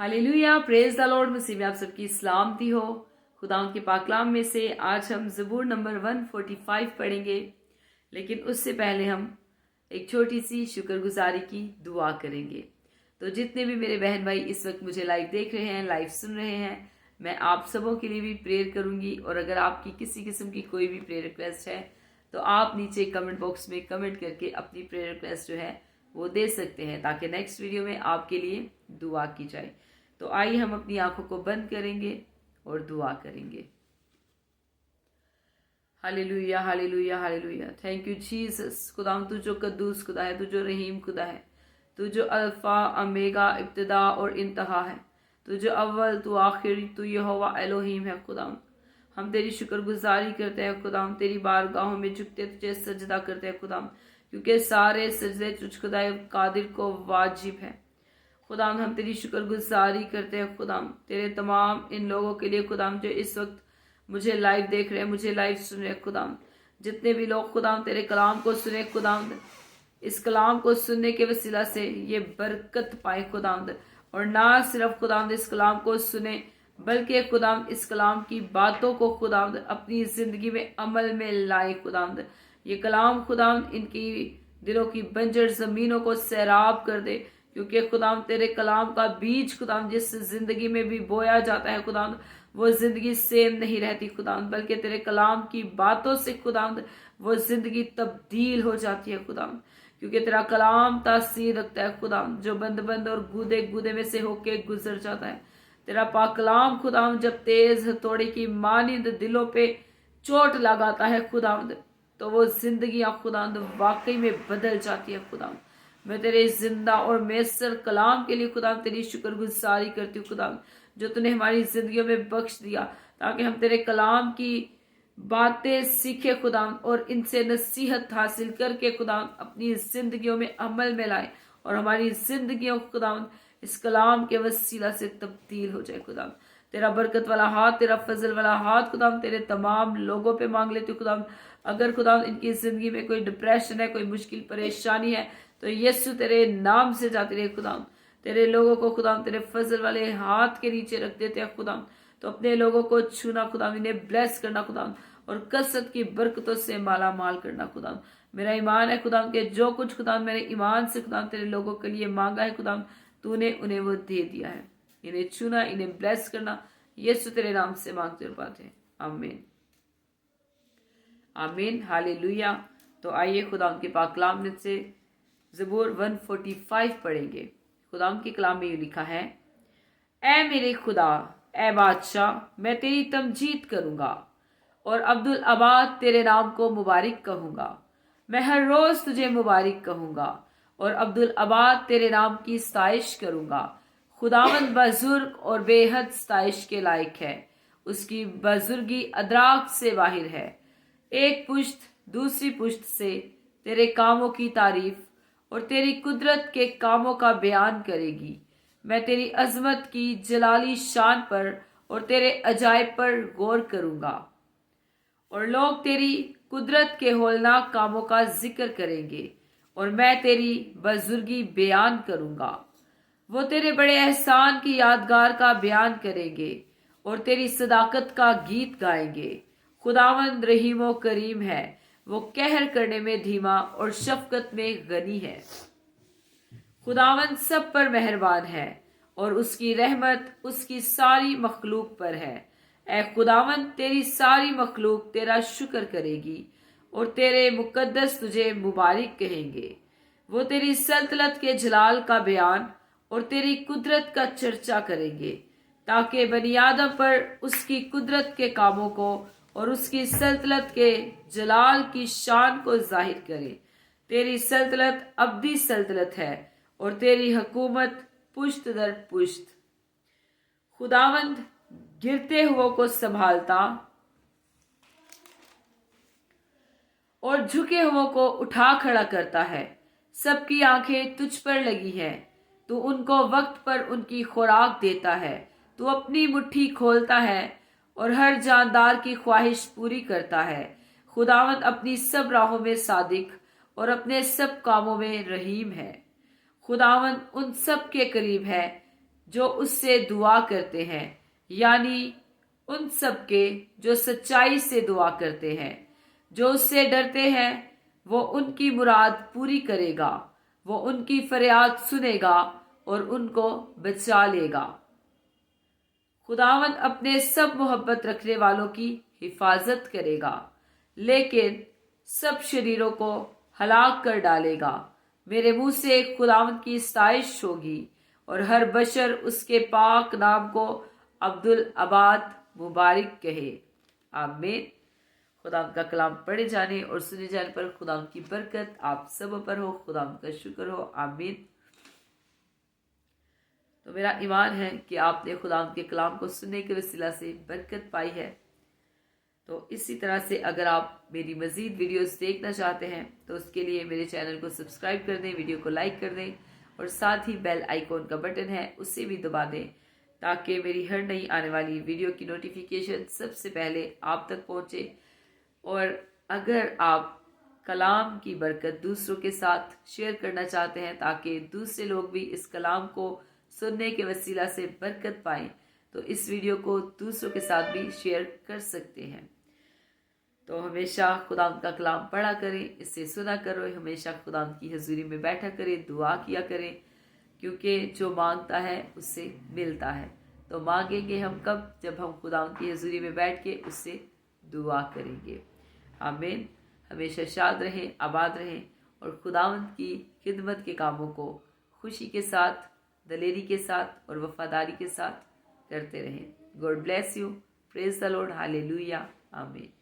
Hallelujah, praise the Lord. मसीह में आप सबकी सलामती हो। खुदावंद के पाकलाम में से आज हम ज़बूर नंबर 145 पढ़ेंगे, लेकिन उससे पहले हम एक छोटी सी शुक्रगुजारी की दुआ करेंगे। तो जितने भी मेरे बहन भाई इस वक्त मुझे लाइव देख रहे हैं, लाइव सुन रहे हैं, मैं आप सबों के लिए भी प्रेयर करूंगी। और अगर आपकी किसी किस्म की कोई भी प्रेयर रिक्वेस्ट है तो आप नीचे कमेंट बॉक्स में कमेंट करके अपनी प्रेयर रिक्वेस्ट जो है वो दे सकते हैं, ताकि नेक्स्ट वीडियो में आपके लिए दुआ की जाए। तो आइए हम अपनी आंखों को बंद करेंगे और दुआ करेंगे। Hallelujah, hallelujah, hallelujah. Thank you Jesus. खुदाम तू जो कद्दूस खुदा है, तू जो रहीम खुदा है, तू जो अल्फा अमेगा इब्तिदा और इंतहा है, तू जो अव्वल तू आखिर, तू यहोवा एलोहीम है। खुदाम हम तेरी शुक्रगुजारी करते हैं खुदाम, तेरी बारगाहों में झुकते तुझे सजदा करते हैं खुदाम, क्योंकि सारे सजदे तुझ खुदाए कादिर को वाजिब है। खुदाम हम तेरी शुक्रगुजारी करते हैं खुदाम, तेरे तमाम इन लोगों के लिए खुदाम जो इस वक्त मुझे लाइव देख रहे हैं, मुझे लाइव सुन रहे हैं खुदाम। जितने भी लोग खुदाम तेरे कलाम को सुने खुदाम, इस कलाम को सुनने के वसीला से ये बरकत पाए खुदाम, और ना सिर्फ खुदाम इस कलाम को सुने बल्कि खुदाम इस कलाम की बातों को खुदाम अपनी जिंदगी में अमल में लाए खुदाम। ये कलाम खुदाम इनकी दिलों की बंजर जमीनों को सैराब कर दे, क्योंकि खुदाम तेरे कलाम का बीज खुदाम जिस जिंदगी में भी बोया जाता है खुदाम, वो जिंदगी सेम नहीं रहती खुदाम, बल्कि तेरे कलाम की बातों से खुदाम वो जिंदगी तब्दील हो जाती है खुदाम, क्योंकि तेरा कलाम तासीर रखता है खुदाम, जो बंद बंद और गूदे गूदे में से होके गुजर जाता है। तेरा पाक कलाम खुदाम जब तेज हथौड़े की मानिंद दिलों पे चोट लगाता है खुदाम, तो वो जिंदगियां खुदाम वाकई में बदल जाती है खुदाम। मैं तेरे जिंदा और मैसर कलाम के लिए खुदाम तेरी शुक्रगुजारी करती हूँ खुदाम, जो तूने हमारी जिंदगियों में बख्श दिया, ताकि हम तेरे कलाम की बातें सीखे खुदाम और इनसे नसीहत हासिल करके खुदाम अपनी जिंदगियों में अमल में लाए, और हमारी जिंदगियों खुदाम इस कलाम के वसीला से तब्दील हो जाए खुदाम। तेरा बरकत वाला हाथ, तेरा फजल वाला हाथ खुदाम तेरे तमाम लोगों पे मांग लेती हूँ खुदाम। अगर खुदाम इनकी जिंदगी में कोई डिप्रेशन है, कोई मुश्किल परेशानी है, तो यीशु तेरे नाम से जाती रहे खुदाम। तेरे लोगों को खुदाम तेरे फजल वाले हाथ के नीचे रख देते हैं खुदाम, तो अपने लोगों को छूना खुदाम, इन्हें ब्लेस करना खुदाम, और कसरत की बरकतों से माला माल करना खुदाम। मेरा ईमान है खुदाम के जो कुछ खुदाम मेरे ईमान से खुदाम तेरे लोगों के लिए मांगा है खुदाम, तूने उन्हें वो दे दिया है। इन्हें छूना, इन्हें ब्लेस करना, यीशु तेरे नाम से मांगते और बातें, आमीन, आमीन, हालेलुया। तो आइए खुदाम के पाक कलाम में से ज़बूर 145 पढ़ेंगे। खुदाम के कलाम में ये लिखा है, ऐ मेरे खुदा, ऐ बादशाह, मैं तेरी तमजीद करूंगा और अब्दुल आबाद तेरे नाम को मुबारक कहूंगा। मैं हर रोज तुझे मुबारक कहूंगा और अब्दुल आबाद तेरे नाम की सताइश करूंगा। खुदावंद बुजुर्ग और बेहद सताइश के लायक है, उसकी बुजुर्गी अदराक से बाहर है। एक पुश्त दूसरी पुश्त से तेरे कामों की तारीफ और तेरी कुदरत के कामों का बयान करेगी। मैं तेरी अजमत की जलाली शान पर और तेरे अजायब पर गौर करूंगा, और लोग तेरी कुदरत के होलनाक कामों का जिक्र करेंगे, और मैं तेरी बुजुर्गी बयान करूंगा। वो तेरे बड़े एहसान की यादगार का बयान करेंगे और तेरी सदाकत का गीत गाएंगे। खुदावंद रहीमो करीम है, वो कहर करने में धीमा और शफकत में गनी है। खुदावंद सब पर मेहरबान है और उसकी रहमत उसकी सारी मखलूक पर है। ऐ खुदावंद तेरी सारी मखलूक तेरा शुक्र करेगी और तेरे मुकद्दस तुझे मुबारक कहेंगे। वो तेरी सल्तनत के जलाल का बयान और तेरी कुदरत का चर्चा करेंगे, ताकि बनी आदम पर उसकी कुदरत के कामों को और उसकी सल्तनत के जलाल की शान को जाहिर करे। तेरी सल्तनत अब्दी सल्तनत है और तेरी हुकूमत पुश्त दर पुश्त। खुदावंद गिरते हुओं को संभालता और झुके हुओं को उठा खड़ा करता है। सबकी आंखें तुझ पर लगी हैं, तू उनको वक्त पर उनकी खुराक देता है। तू अपनी मुट्ठी खोलता है और हर जानदार की ख्वाहिश पूरी करता है। खुदावंद अपनी सब राहों में सादिक और अपने सब कामों में रहीम है। खुदावंद उन सब के करीब है जो उससे दुआ करते हैं, यानी उन सब के जो सच्चाई से दुआ करते हैं। जो उससे डरते हैं वो उनकी मुराद पूरी करेगा, वो उनकी फरियाद सुनेगा और उनको बचा लेगा। खुदावंद अपने सब मोहब्बत रखने वालों की हिफाजत करेगा, लेकिन सब शरीरों को हलाक कर डालेगा। मेरे मुंह से खुदावंद की सताइश होगी और हर बशर उसके पाक नाम को अब्दुल अबाद मुबारक कहे। आमीन। खुदाम का कलाम पढ़े जाने और सुने जाने पर खुदाम की बरकत आप सब पर हो। खुदाम का शुक्र हो। आमीन। तो मेरा ईमान है कि आपने खुदाम के कलाम को सुनने के वसीला से बरकत पाई है। तो इसी तरह से अगर आप मेरी मज़ीद वीडियोस देखना चाहते हैं तो उसके लिए मेरे चैनल को सब्सक्राइब कर दें, वीडियो को लाइक कर दें और साथ ही बेल आइकॉन का बटन है उसे भी दबा दें, ताकि मेरी हर नई आने वाली वीडियो की नोटिफिकेशन सबसे पहले आप तक पहुंचे। और अगर आप कलाम की बरकत दूसरों के साथ शेयर करना चाहते हैं ताकि दूसरे लोग भी इस कलाम को सुनने के वसीला से बरकत पाएं, तो इस वीडियो को दूसरों के साथ भी शेयर कर सकते हैं। तो हमेशा खुदाम का कलाम पढ़ा करें, इससे सुना करो, हमेशा खुदाम की हजूरी में बैठा करें, दुआ किया करें, क्योंकि जो मांगता है उससे मिलता है। तो मांगेंगे हम कब? जब हम खुदाम की हजूरी में बैठ के उससे दुआ करेंगे। आमीन। हमेशा शाद रहें, आबाद रहें और खुदावंद की खिदमत के कामों को खुशी के साथ, दलेरी के साथ और वफादारी के साथ करते रहें। God bless you. Praise the Lord. Hallelujah. आमीन।